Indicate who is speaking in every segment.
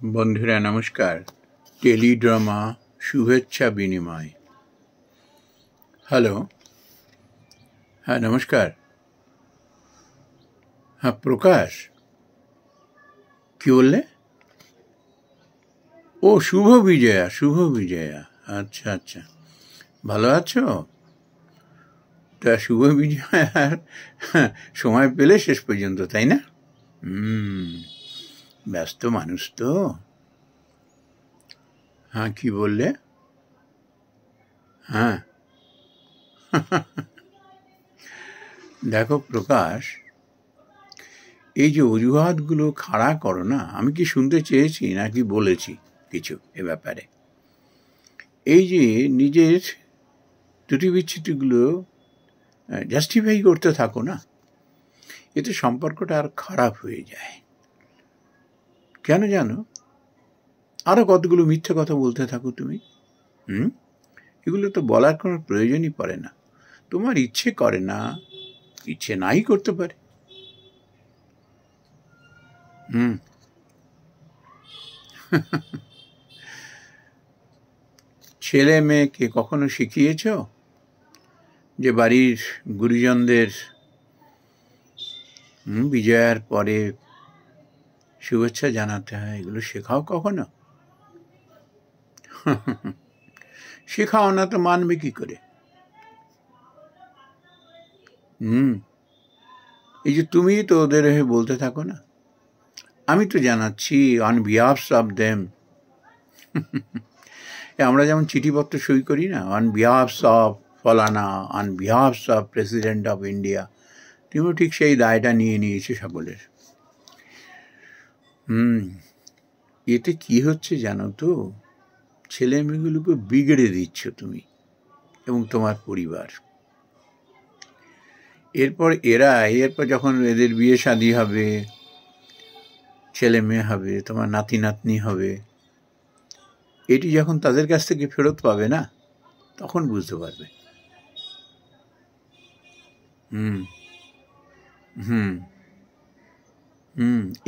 Speaker 1: বন্ধুরা নমস্কার। টেলিড্রামা শুভেচ্ছা বিনিময়। হ্যালো, হ্যাঁ নমস্কার। হ্যাঁ প্রকাশ, কি বললে? ও শুভ বিজয়া, শুভ বিজয়া। আচ্ছা আচ্ছা, ভালো আছো? তা শুভ বিজয়ার সময় পেলে শেষ পর্যন্ত, তাই না? ব্যস্ত মানুষ তো। হ্যাঁ কি বললে? হ্যাঁ দেখো প্রকাশ, এই যে অজুহাতগুলো খাড়া করো না, আমি কি শুনতে চেয়েছি নাকি বলেছি কিছু এ ব্যাপারে? এই যে নিজের ত্রুটি বিচ্ছুতিগুলো জাস্টিফাই করতে থাকো না, এতে সম্পর্কটা আর খারাপ হয়ে যায়। কেন জানো? আরো কতগুলো মিথ্যে কথা বলতে থাকো তুমি। এগুলো তো বলার কোনো প্রয়োজনই পড়ে না। তোমার ইচ্ছে করে না, ইচ্ছে নাই করতে পারে। ছেলে মেয়েকে কখনো শিখিয়েছ যে বাড়ির গুরুজনদের বিজয়ার পরে শুভেচ্ছা জানাতে হয়? এগুলো শেখাও কখনো? শেখাও না তো মানবে কি করে? এই যে তুমি তো ওদের হয়ে বলতে থাকো না, আমি তো জানাচ্ছি অন বিহাফ অফ দেম। আমরা যেমন চিঠিপত্র সই করি না, অন বিহাফ অফ ফলানা, on behalf of president of India, তুমিও ঠিক সেই দায়টা নিয়ে নিয়েছে সকলের। এতে কি হচ্ছে জানো তো? ছেলে মেয়েগুলোকে বিগড়ে দিচ্ছ তুমি এবং তোমার পরিবার। এরপর যখন এদের বিয়ে শাদী হবে, ছেলে মেয়ে হবে, তোমার নাতি নাতনি হবে, এটি যখন তাদের কাছ থেকে ফেরত পাবে না, তখন বুঝতে পারবে।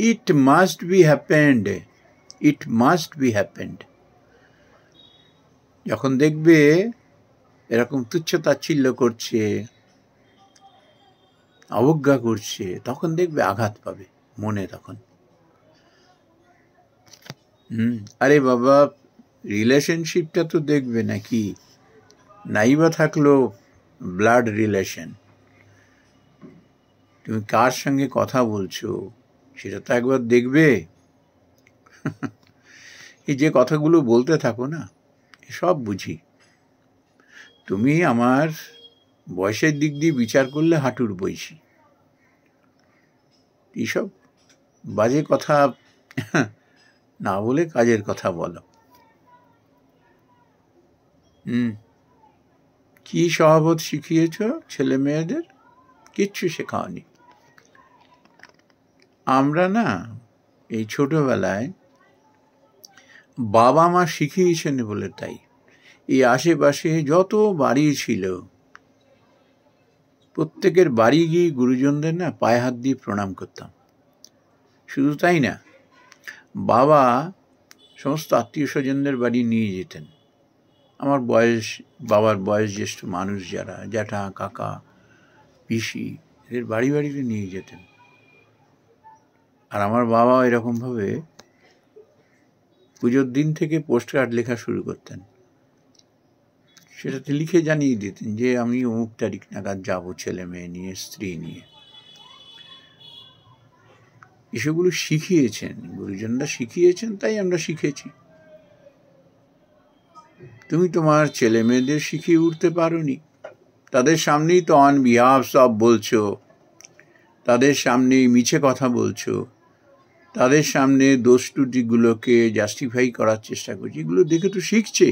Speaker 1: It must be happened, it must be happened. যখন দেখবে এরকম তুচ্ছ তাচ্ছিল্য করছে, অবজ্ঞা করছে, তখন দেখবে আঘাত পাবে মনে। তখন আরে বাবা, রিলেশনশিপটা তো দেখবে নাকি, নাই বা থাকলো ব্লাড রিলেশন, তুমি কার সঙ্গে কথা বলছো সেটা তো একবার দেখবে। এই যে কথাগুলো বলতে থাকো না, সব বুঝি। তুমি আমার বয়সের দিক দিয়ে বিচার করলে হাঁটুর বয়সী। এইসব বাজে কথা না বলে কাজের কথা বলো। কি স্বভাবত শিখিয়েছ ছেলে মেয়েদের? কিচ্ছু শেখাওনি। আমরা না এই ছোটবেলায় বাবা মা শিখিয়েছেন বলে তাই এই আশেপাশে যত বাড়ি ছিল, প্রত্যেকের বাড়ি গিয়ে গুরুজনদের না পায়ে হাত দিয়ে প্রণাম করতাম। শুধু তাই না, বাবা সমস্ত আত্মীয় স্বজনদের বাড়ি নিয়ে যেতেন। আমার বাবার বয়স জ্যেষ্ঠ মানুষ যারা, জ্যাঠা কাকা পিসি, এদের বাড়ি বাড়িতে নিয়ে যেতেন। আর আমার বাবা এরকমভাবে পুজোর দিন থেকে পোস্ট কার্ড লেখা শুরু করতেন। সেটাতে লিখে জানিয়ে দিতেন যে আমি অমুক তারিখ নাগাদ যাবো ছেলে মেয়ে নিয়ে, স্ত্রী নিয়ে। এসবগুলো শিখিয়েছেন গুরুজনরা, শিখিয়েছেন, তাই আমরা শিখেছি। তুমি তোমার ছেলে মেয়েদের শিখিয়ে উঠতে পারোনি। তাদের সামনেই তো অন বিহাফ সব বলছো, তাদের সামনেই মিছে কথা বলছো, তাদের সামনে দোষ ত্রুটিগুলোকে জাস্টিফাই করার চেষ্টা করছি। এগুলো দেখে তো শিখছে।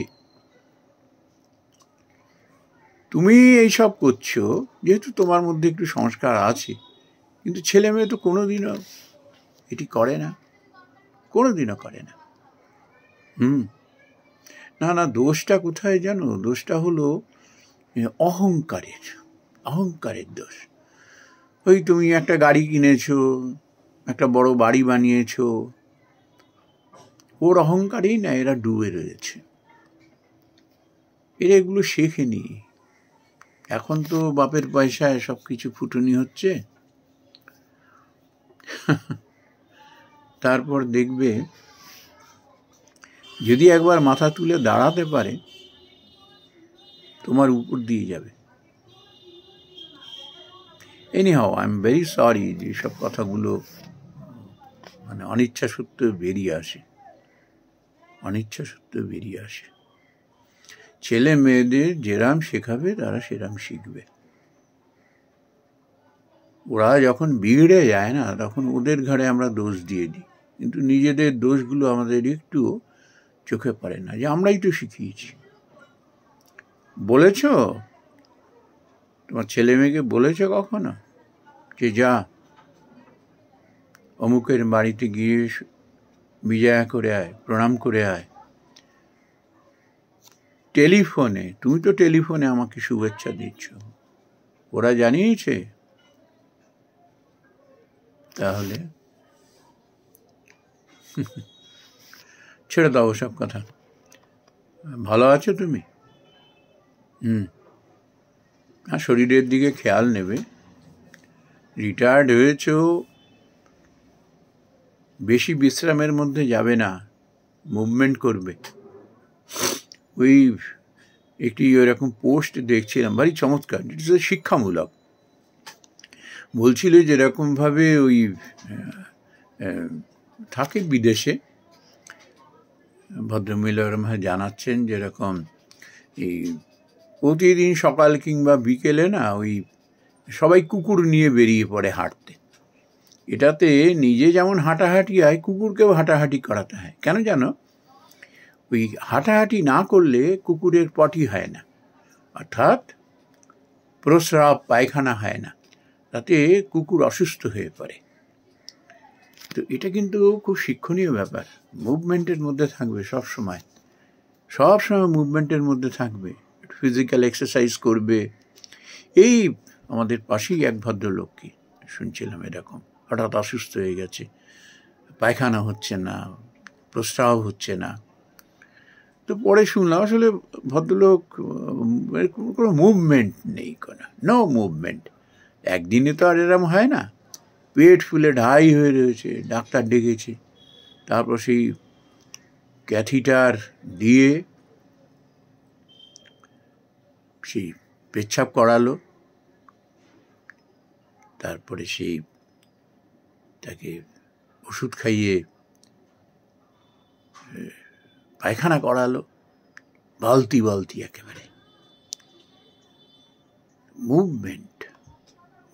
Speaker 1: তুমি এইসব করছো যেহেতু তোমার মধ্যে একটু সংস্কার আছে, কিন্তু ছেলে মেয়ে তো কোনোদিনও এটি করে না, কোনোদিনও করে না। না না, দোষটা কোথায় জানো? দোষটা হলো অহংকারের দোষ। ওই তুমি একটা গাড়ি কিনেছো, একটা বড় বাড়ি বানিয়েছো, ওর অহংকারেই না এরা ডুবে রয়েছে। এরা এগুলো শেখেনি। এখন তো বাপের পয়সায় সব কিছু ফুটুনি হচ্ছে। তারপর দেখবে যদি একবার মাথা তুলে দাঁড়াতে পারে, তোমার উপর দিয়ে যাবে। Anyhow I am very sorry যে সব কথাগুলো মানে অনিচ্ছা সত্ত্বেও বেরিয়ে আসে, অনিচ্ছা সত্ত্বেও বেরিয়ে আসে। ছেলে মেয়েদের যেরাম শেখাবে তারা সেরাম শিখবে। ওরা যখন বিগড়ে যায় না, তখন ওদের ঘাড়ে আমরা দোষ দিয়ে দিই, কিন্তু নিজেদের দোষগুলো আমাদের একটু চোখে পড়ে না, যে আমরাই তো শিখিয়েছি। বলেছ তোমার ছেলে মেয়েকে বলেছ কখনো যে যা অমুকের বাড়িতে গিয়ে বিজয়া করে আয়, প্রণাম করে আয়? টেলিফোনে, তুমি তো টেলিফোনে আমাকে শুভেচ্ছা দিচ্ছ, ওরা জানিয়েছে? তাহলে ছেড়ে দাও সব কথা। ভালো আছো তুমি? আর শরীরের দিকে খেয়াল নেবে। রিটায়ার্ড হয়েছ, বেশি বিশ্রামের মধ্যে যাবে না, মুভমেন্ট করবে। ওই একটি এরকম পোস্ট দেখছিলাম, ভারী চমৎকার, শিক্ষামূলক। বলছিল যেরকমভাবে ওই থাকে বিদেশে, ভদ্রমহিলা জানাচ্ছেন যেরকম এই প্রতিদিন সকাল কিংবা বিকেলে না ওই সবাই কুকুর নিয়ে বেরিয়ে পড়ে হাঁটতে। এটাতে নিজে যেমন হাঁটাহাঁটি হয়, কুকুরকেও হাঁটাহাঁটি করাতে হয়। কেন জানো? ওই হাঁটাহাঁটি না করলে কুকুরের পটি হয় না, অর্থাৎ প্রস্রাব পায়খানা হয় না, তাতে কুকুর অসুস্থ হয়ে পড়ে। তো এটা কিন্তু খুব শিক্ষণীয় ব্যাপার। মুভমেন্টের মধ্যে থাকবে সবসময়, সবসময় মুভমেন্টের মধ্যে থাকবে, ফিজিক্যাল এক্সারসাইজ করবে। এই আমাদের পাশেই এক ভদ্রলোককে শুনছিলাম এরকম, হঠাৎ অসুস্থ হয়ে গেছে, পায়খানা হচ্ছে না, প্রস্রাব হচ্ছে না। তো পরে শুনলাম আসলে ভদ্রলোক কোনো মুভমেন্ট নেই, নো মুভমেন্ট। একদিনে তো আর এরম হয় না, পেট ফুলে ঢাই হয়ে রয়েছে। ডাক্তার ডেকেছে, তারপর সেই ক্যাথিটার দিয়ে সেই পেচ্ছাপ করালো, তারপরে সেই তাকে ওষুধ খাইয়ে পায়খানা করালো, বালতি বালতি একেবারে। মুভমেন্ট,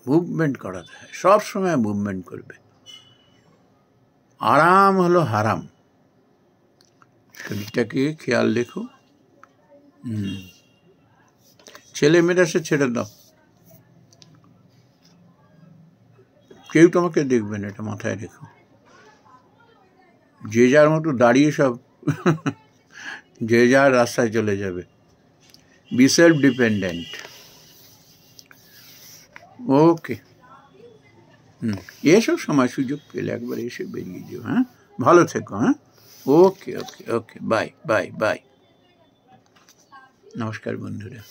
Speaker 1: মুভমেন্ট করাতে হয়, সবসময় মুভমেন্ট করবে। আরাম হলো হারাম। শরীরটাকে খেয়াল রেখো। ছেলে মেয়েরা সে ছেড়ে দাও, কেউ তোমাকে দেখবে না, এটা মাথায় রেখো। যে যার মতো দাঁড়িয়ে সব যে যার রাস্তায় চলে যাবে। B self dependent. ওকে, এসব সময় সুযোগ পেলে একবার এসে বেরিয়ে যাও। হ্যাঁ, ভালো থেকো। হ্যাঁ, ওকে ওকে ওকে, বাই বাই বাই। নমস্কার বন্ধুরা।